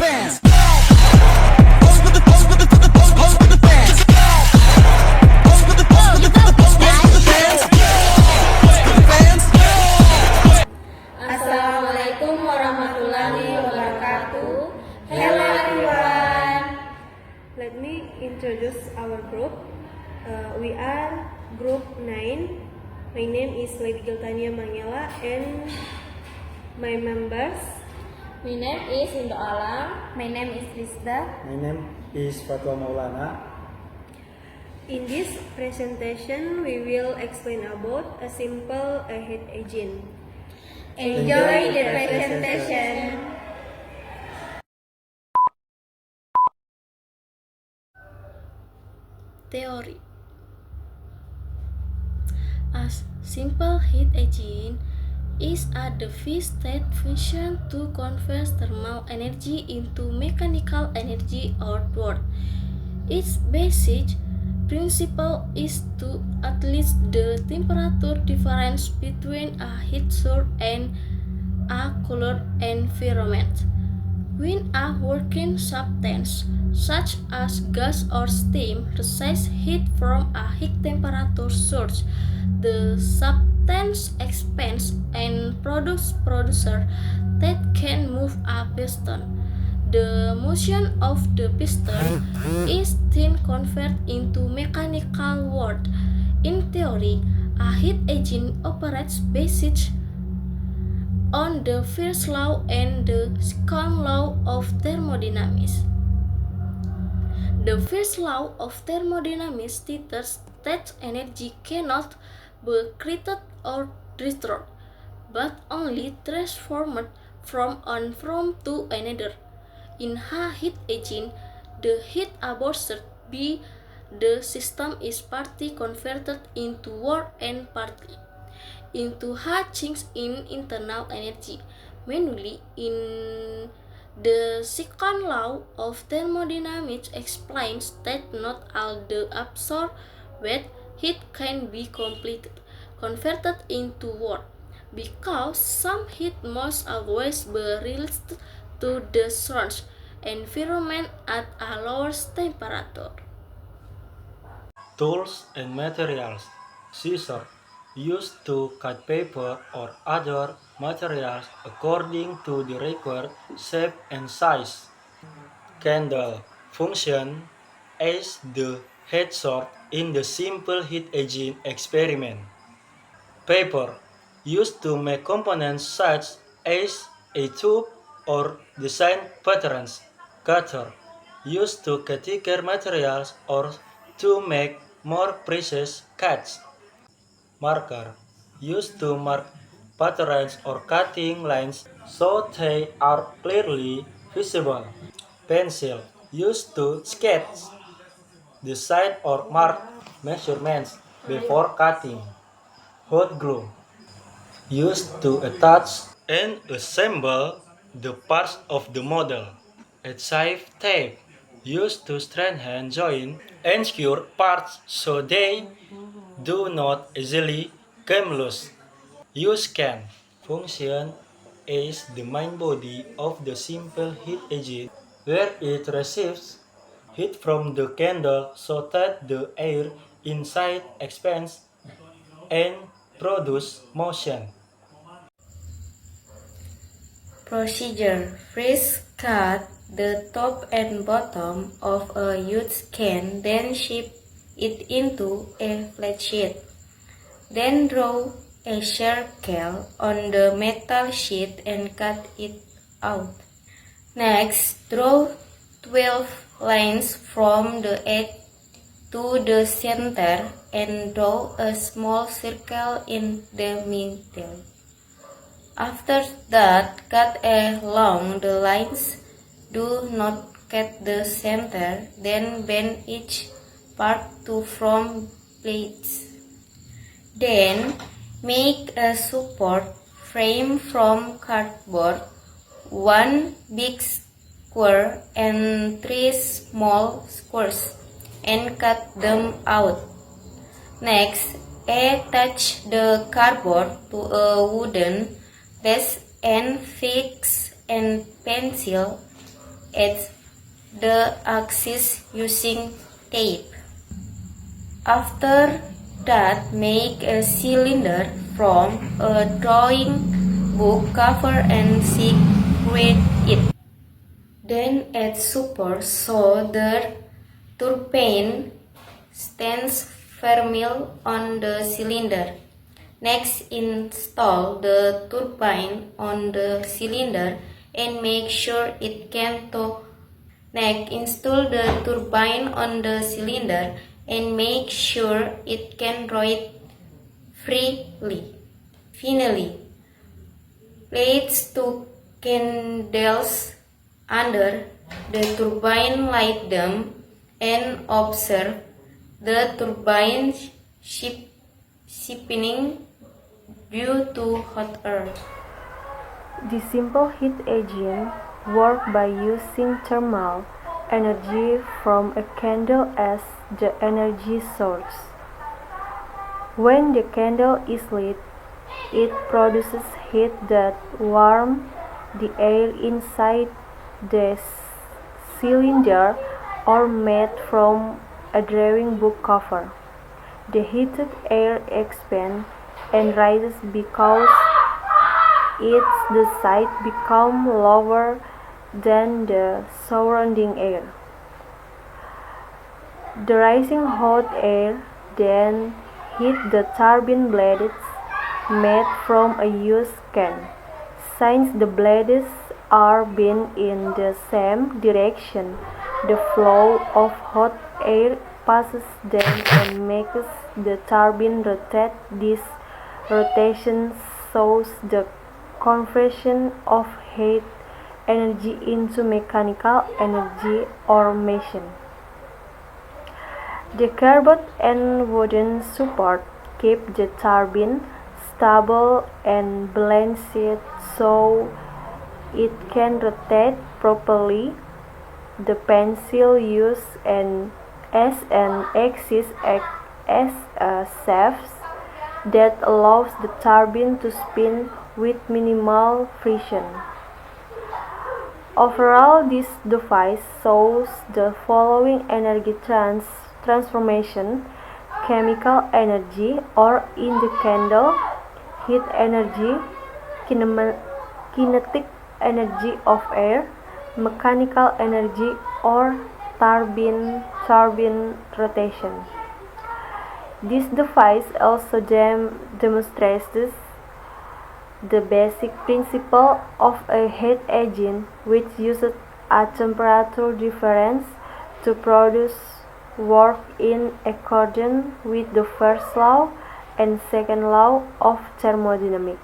fans. Pose for the pose for the for the pose pose for the fans. Pose for the pose for the pose pose pose for the fans. For the fans. Assalamualaikum warahmatullahi wabarakatuh. Hello everyone. Let me introduce our group. We are group 9. My name is Lady Giltania Mangela and my members. My name is Indo Alam. My name is Rizda. My name is Fatwa Maulana. In this presentation, we will explain about a simple heat agent. Enjoy the presentation. Theory. A simple heat agent is a device that functions to convert thermal energy into mechanical energy or work. Its basic principle is to adjust the temperature difference between a heat source and a cold environment. When a working substance, such as gas or steam, receives heat from a high temperature source, the substance expands and produces pressure that can move a piston. The motion of the piston is then converted into mechanical work. In theory, a heat agent operates based on the first law and the second law of thermodynamics. The first law of thermodynamics states that energy cannot be created or destroyed, but only transformed from one form to another. In a heat agent, the heat absorbed by the system is partly converted into work and partly into a change in internal energy. Manually, in the second law of thermodynamics explains that not all the absorbed heat can be completely converted into work, because some heat must always be released to the source environment at a lower temperature. Tools and materials. Scissors, used to cut paper or other materials according to the required shape and size. Candle, function as the heat source in the simple heat agent experiment. Paper, used to make components such as a tube or design patterns. Cutter, used to cut thicker materials or to make more precise cuts. Marker, used to mark patterns or cutting lines so they are clearly visible. Pencil, used to sketch, decide or mark measurements before cutting. Hot glue, used to attach and assemble the parts of the model. Adhesive tape, used to strengthen joint and secure parts so they do not easily come loose. Use can function as the main body of the simple heat agent, where it receives heat from the candle so that the air inside expands and produce motion. Procedure. First, cut the top and bottom of a huge can, then shape it into a flat sheet. Then draw a circle on the metal sheet and cut it out. Next, draw 12 lines from the edge to the center and draw a small circle in the middle. After that, cut along the lines. Do not cut the center, then bend each part to form plates. Then, make a support frame from cardboard, one big square and 3 small squares, and cut them out. Next, attach the cardboard to a wooden base and fix a pencil at the axis using tape. After that, make a cylinder from a drawing book cover and secure it. Then add support so the turbine stands firmly on the cylinder. Next, install the turbine on the cylinder and make sure it can turn. Next, install the turbine on the cylinder and make sure it can rotate freely. Finally, place two candles under the turbine, light them, and observe the turbine spinning due to hot air. The simple heat engine works by using thermal energy from a candle as the energy source. When the candle is lit, it produces heat that warms the air inside the cylinder or made from a drawing book cover. The heated air expands and rises because the side becomes lower than the surrounding air. The rising hot air then hits the turbine blades made from a used can. Since the blades are bent in the same direction, the flow of hot air passes them and makes the turbine rotate. This rotation shows the conversion of heat energy into mechanical energy or motion. The cardboard and wooden support keep the turbine stable and balanced so it can rotate properly. The pencil used as an axis acts as a shaft that allows the turbine to spin with minimal friction. Overall, this device shows the following energy transformation: chemical energy, or in the candle, heat energy, kinetic energy of air, mechanical energy, or turbine rotation. This device also demonstrates the basic principle of a heat engine, which uses a temperature difference to produce work in accordance with the first law and second law of thermodynamics.